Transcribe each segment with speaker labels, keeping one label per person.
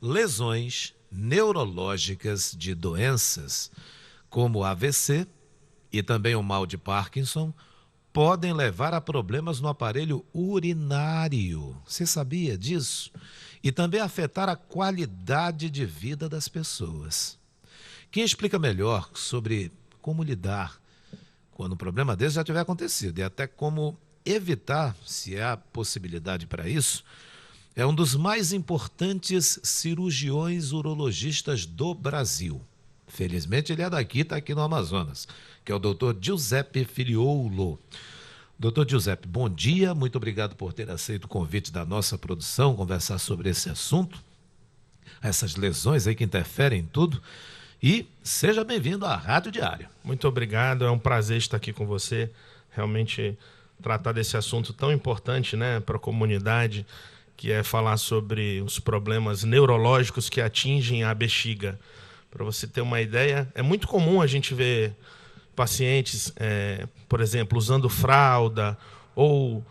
Speaker 1: lesões neurológicas de doenças como AVC e também o mal de Parkinson podem levar a problemas no aparelho urinário. Você sabia disso? E também afetar a qualidade de vida das pessoas. Quem explica melhor sobre como lidar quando um problema desse já tiver acontecido e até como evitar, se há possibilidade para isso, é um dos mais importantes cirurgiões urologistas do Brasil. Felizmente ele é daqui, está aqui no Amazonas, que é o Dr. Giuseppe Filiolo. Dr. Giuseppe, bom dia, muito obrigado por ter aceito o convite da nossa produção, conversar sobre esse assunto, essas lesões aí que interferem em tudo, e seja bem-vindo à Rádio Diário.
Speaker 2: Muito obrigado, é um prazer estar aqui com você, realmente tratar desse assunto tão importante, né, para a comunidade, que é falar sobre os problemas neurológicos que atingem a bexiga. Para você ter uma ideia, é muito comum a gente ver pacientes, por exemplo, usando fralda ou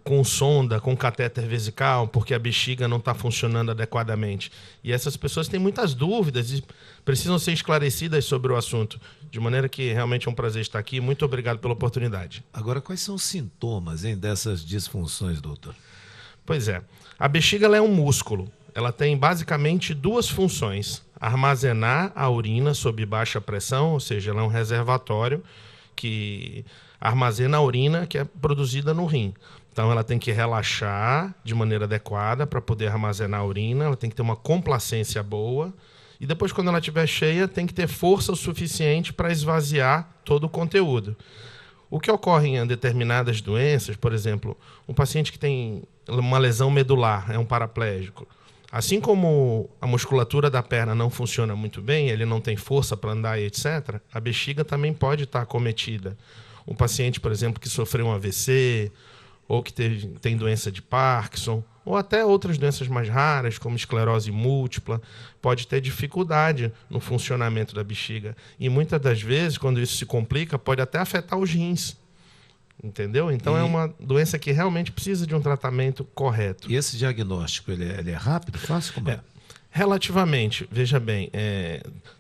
Speaker 2: com sonda, com catéter vesical, porque a bexiga não está funcionando adequadamente. E essas pessoas têm muitas dúvidas e precisam ser esclarecidas sobre o assunto. De maneira que realmente é um prazer estar aqui. Muito obrigado pela oportunidade.
Speaker 1: Agora, quais são os sintomas, dessas disfunções, doutor?
Speaker 2: Pois é. A bexiga ela é um músculo. Ela tem basicamente duas funções: armazenar a urina sob baixa pressão, ou seja, ela é um reservatório que armazena a urina que é produzida no rim. Então ela tem que relaxar de maneira adequada para poder armazenar a urina, ela tem que ter uma complacência boa e depois, quando ela estiver cheia, tem que ter força o suficiente para esvaziar todo o conteúdo. O que ocorre em determinadas doenças, por exemplo, um paciente que tem uma lesão medular, é um paraplégico, assim como a musculatura da perna não funciona muito bem, ele não tem força para andar e etc., a bexiga também pode estar acometida. Um paciente, por exemplo, que sofreu um AVC, ou que tem doença de Parkinson, ou até outras doenças mais raras, como esclerose múltipla, pode ter dificuldade no funcionamento da bexiga. E muitas das vezes, quando isso se complica, pode até afetar os rins. Entendeu? Então é uma doença que realmente precisa de um tratamento correto.
Speaker 1: E esse diagnóstico, ele é rápido, fácil? Como é?
Speaker 2: Relativamente, veja bem,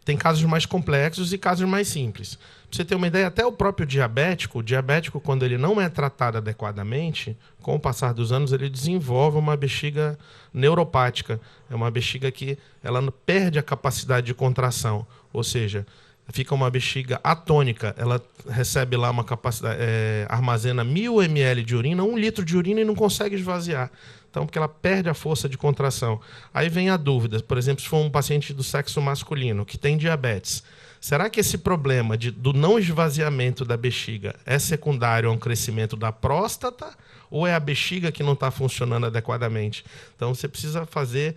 Speaker 2: tem casos mais complexos e casos mais simples. Para você ter uma ideia, até o próprio diabético, quando ele não é tratado adequadamente, com o passar dos anos, ele desenvolve uma bexiga neuropática. É uma bexiga que ela perde a capacidade de contração, ou seja, fica uma bexiga atônica, ela recebe lá uma capacidade, armazena 1.000 ml de urina, 1 litro de urina e não consegue esvaziar. Então, porque ela perde a força de contração. Aí vem a dúvida, por exemplo, se for um paciente do sexo masculino que tem diabetes, será que esse problema do não esvaziamento da bexiga é secundário a um crescimento da próstata ou é a bexiga que não está funcionando adequadamente? Então, você precisa fazer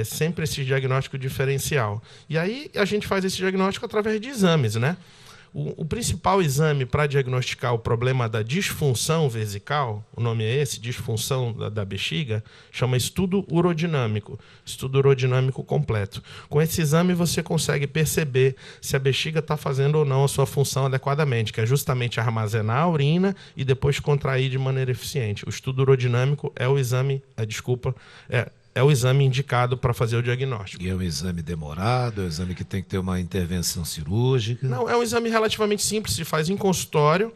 Speaker 2: sempre esse diagnóstico diferencial. E aí a gente faz esse diagnóstico através de exames, né? O principal exame para diagnosticar o problema da disfunção vesical, o nome é esse, disfunção da bexiga, chama estudo urodinâmico completo. Com esse exame você consegue perceber se a bexiga está fazendo ou não a sua função adequadamente, que é justamente armazenar a urina e depois contrair de maneira eficiente. O estudo urodinâmico é o exame, é o exame indicado para fazer o diagnóstico.
Speaker 1: E é um exame demorado, é um exame que tem que ter uma intervenção cirúrgica?
Speaker 2: Não, é um exame relativamente simples, se faz em consultório,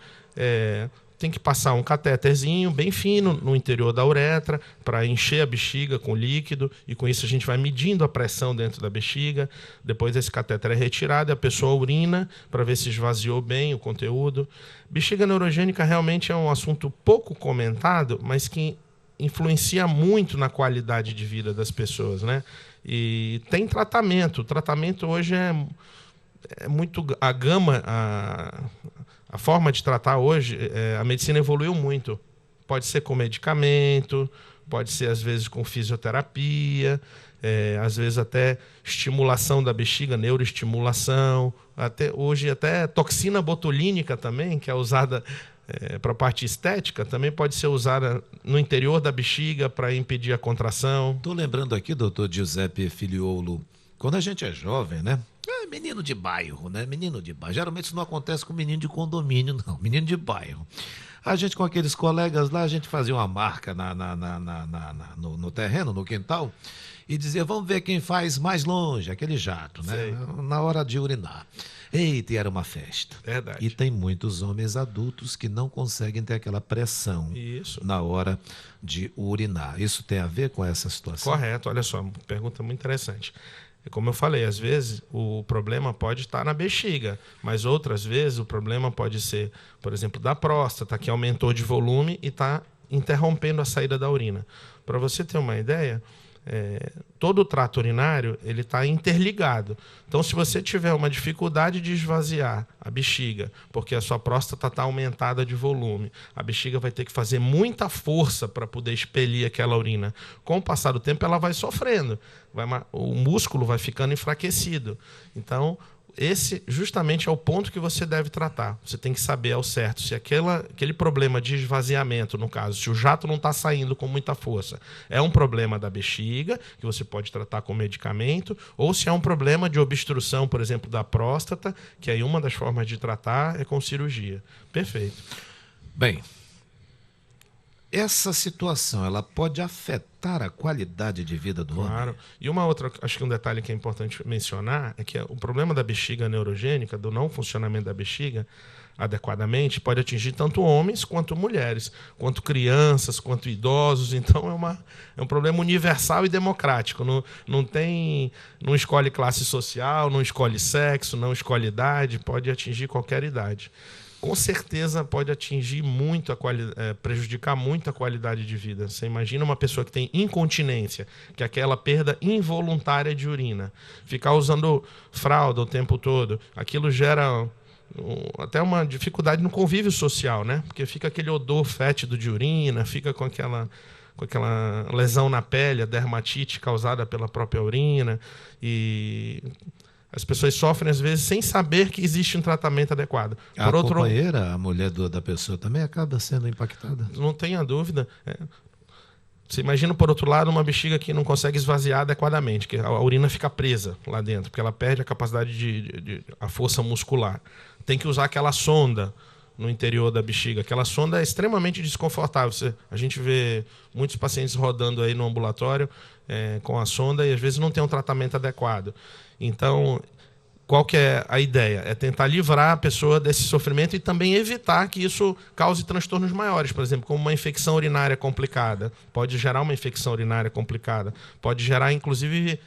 Speaker 2: tem que passar um catéterzinho bem fino no interior da uretra para encher a bexiga com líquido e com isso a gente vai medindo a pressão dentro da bexiga. Depois esse catéter é retirado e a pessoa urina para ver se esvaziou bem o conteúdo. Bexiga neurogênica realmente é um assunto pouco comentado, mas que influencia muito na qualidade de vida das pessoas, né? E tem tratamento. O tratamento hoje é muito... A gama, a forma de tratar hoje, a medicina evoluiu muito. Pode ser com medicamento, pode ser, às vezes, com fisioterapia, às vezes até estimulação da bexiga, neuroestimulação. Hoje até toxina botulínica também, que é usada... para a parte estética, também pode ser usada no interior da bexiga para impedir a contração.
Speaker 1: Estou lembrando aqui, doutor Giuseppe Filiolo, quando a gente é jovem, né? Menino de bairro, né? Menino de bairro. Geralmente isso não acontece com menino de condomínio, não. Menino de bairro. A gente, com aqueles colegas lá, a gente fazia uma marca no terreno, no quintal, e dizia, vamos ver quem faz mais longe, aquele jato, né?
Speaker 2: Sei.
Speaker 1: Na hora de urinar. Eita, e era uma festa.
Speaker 2: Verdade.
Speaker 1: E tem muitos homens adultos que não conseguem ter aquela pressão
Speaker 2: Isso.
Speaker 1: na hora de urinar. Isso tem a ver com essa situação?
Speaker 2: Correto, olha só, uma pergunta muito interessante. Como eu falei, às vezes o problema pode estar na bexiga, mas outras vezes o problema pode ser, por exemplo, da próstata, que aumentou de volume e está interrompendo a saída da urina. Para você ter uma ideia, todo o trato urinário ele está interligado. Então, se você tiver uma dificuldade de esvaziar a bexiga, porque a sua próstata está aumentada de volume, a bexiga vai ter que fazer muita força para poder expelir aquela urina. Com o passar do tempo, ela vai sofrendo, o músculo vai ficando enfraquecido. Então, esse justamente é o ponto que você deve tratar. Você tem que saber ao certo se aquele problema de esvaziamento, no caso, se o jato não está saindo com muita força, é um problema da bexiga, que você pode tratar com medicamento, ou se é um problema de obstrução, por exemplo, da próstata, que aí uma das formas de tratar é com cirurgia. Perfeito.
Speaker 1: Bem, essa situação, ela pode afetar a qualidade de vida do homem?
Speaker 2: Claro. E uma outra, acho que um detalhe que é importante mencionar é que o problema da bexiga neurogênica, do não funcionamento da bexiga adequadamente, pode atingir tanto homens quanto mulheres, quanto crianças, quanto idosos. Então é um problema universal e democrático. Não escolhe classe social, não escolhe sexo, não escolhe idade, pode atingir qualquer idade. Com certeza pode atingir muito prejudicar muito a qualidade de vida. Você imagina uma pessoa que tem incontinência, que é aquela perda involuntária de urina, ficar usando fralda o tempo todo, aquilo gera até uma dificuldade no convívio social, né? Porque fica aquele odor fétido de urina, fica com aquela lesão na pele, a dermatite causada pela própria urina, e as pessoas sofrem, às vezes, sem saber que existe um tratamento adequado.
Speaker 1: A companheira, a mulher da pessoa, também acaba sendo impactada?
Speaker 2: Não tenha dúvida. Você imagina, por outro lado, uma bexiga que não consegue esvaziar adequadamente, que a urina fica presa lá dentro, porque ela perde a capacidade a força muscular. Tem que usar aquela sonda no interior da bexiga. Aquela sonda é extremamente desconfortável. A gente vê muitos pacientes rodando aí no ambulatório com a sonda e às vezes não tem um tratamento adequado. Então, qual que é a ideia? É tentar livrar a pessoa desse sofrimento e também evitar que isso cause transtornos maiores. Por exemplo, como uma infecção urinária complicada. Pode gerar uma infecção urinária complicada. Pode gerar, inclusive,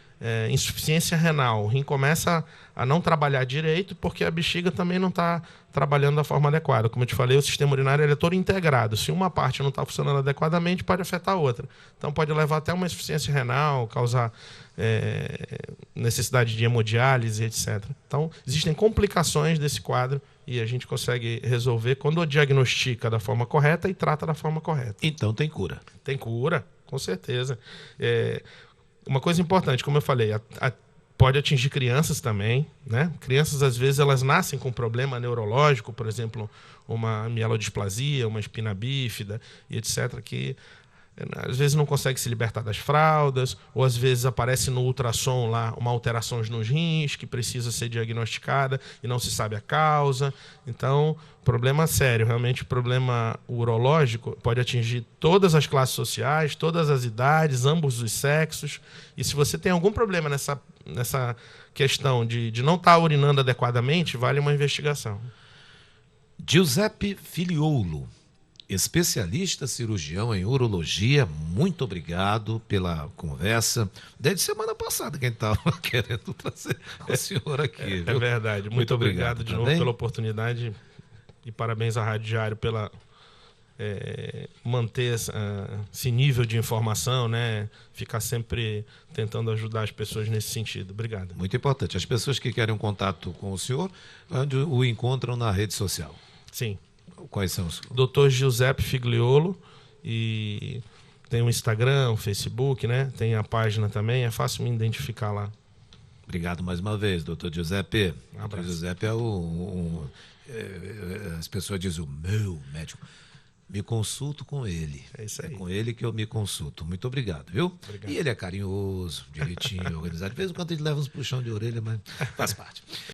Speaker 2: insuficiência renal. O rim começa a não trabalhar direito porque a bexiga também não está trabalhando da forma adequada. Como eu te falei, o sistema urinário ele é todo integrado. Se uma parte não está funcionando adequadamente, pode afetar a outra. Então pode levar até uma insuficiência renal, causar necessidade de hemodiálise, etc. Então existem complicações desse quadro e a gente consegue resolver quando diagnostica da forma correta e trata da forma correta.
Speaker 1: Então tem cura?
Speaker 2: Tem cura, com certeza. Uma coisa importante, como eu falei, pode atingir crianças também, né? Crianças, às vezes, elas nascem com problema neurológico, por exemplo, uma mielodisplasia, uma espina bífida, e etc., que às vezes não consegue se libertar das fraldas, ou às vezes aparece no ultrassom lá uma alteração nos rins que precisa ser diagnosticada e não se sabe a causa. Então, problema sério, realmente problema urológico pode atingir todas as classes sociais, todas as idades, ambos os sexos. E se você tem algum problema nessa questão de não estar urinando adequadamente, vale uma investigação.
Speaker 1: Giuseppe Filiolo, especialista cirurgião em urologia, muito obrigado pela conversa. Desde semana passada quem estava querendo trazer o senhor aqui.
Speaker 2: É verdade. Muito obrigado de novo pela oportunidade e parabéns à Rádio Diário pela manter esse nível de informação, né? Ficar sempre tentando ajudar as pessoas nesse sentido. Obrigado.
Speaker 1: Muito importante. As pessoas que querem um contato com o senhor, onde o encontram na rede social?
Speaker 2: Sim.
Speaker 1: Quais são os?
Speaker 2: Dr. Giuseppe Figliolo, e tem o Instagram, o Facebook, né? Tem a página também, é fácil me identificar lá.
Speaker 1: Obrigado mais uma vez, doutor Giuseppe.
Speaker 2: Um abraço.
Speaker 1: Dr. Giuseppe as pessoas dizem, o meu médico. Me consulto com ele.
Speaker 2: É isso aí.
Speaker 1: É com ele que eu me consulto. Muito obrigado, viu?
Speaker 2: Obrigado.
Speaker 1: E ele é carinhoso, direitinho, organizado. De vez em quando ele leva uns puxão de orelha, mas faz parte.